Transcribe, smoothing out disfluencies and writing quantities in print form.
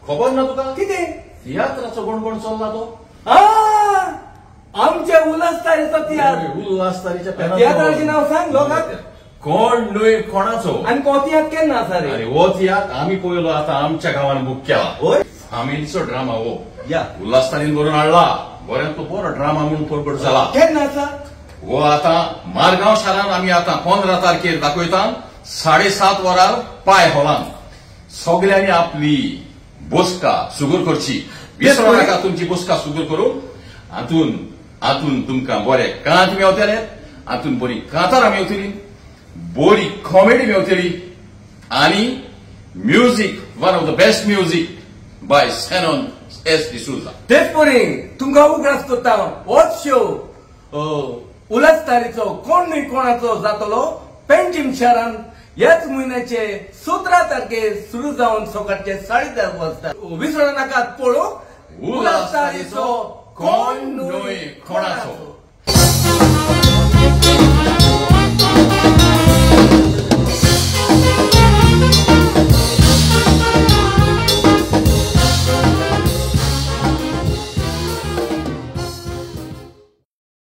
खबर ना तुका कितें तियात्राचो गणगण चल्ला तो आमच्या उल्हासतारीचो तियात्र उल्हासतारीच्या तियात्राचें नांव सांग लोकांक कोण न्हय कोणाचो आनी तो तियात्र केन्ना आसा रे अरे हो तियात्र आमी पळयलो आतां आमच्या गांवांत बूक केला होय फामिलीचो ड्रामा हो या उल्हासतारीन बरोवन हाडला बरें तो बरो ड्रामा म्हणून परगट जाला केन्ना आसा हो आतां मारगांव शारान आमी आतां 15 तारखेर दाखयता 7:30 वरार पाय हॉलान सगळ्यांनी आपली बसका सुगूर करची विसरू नाका तुमची बसका सुगूर करून हातून तुमकां बरे कांत मेवतले हातून बरी कांतारां मेवतली बरी कॉमेडी मेवतली आनी music one of the best music by Sanon S D'Souza तेच परीन तुमकां उगडास करता होच शो उल्हासतारीचो कोण न्हय कोणाचो जातलो पेंजीम शारान ह्याच म्हयन्याचे 17 तारखेर सुरू जावन सकाळचे 10:30 वाजता विसरू नाकात पळोवंक उल्हासतारीचो कोण न्हय कोणाचो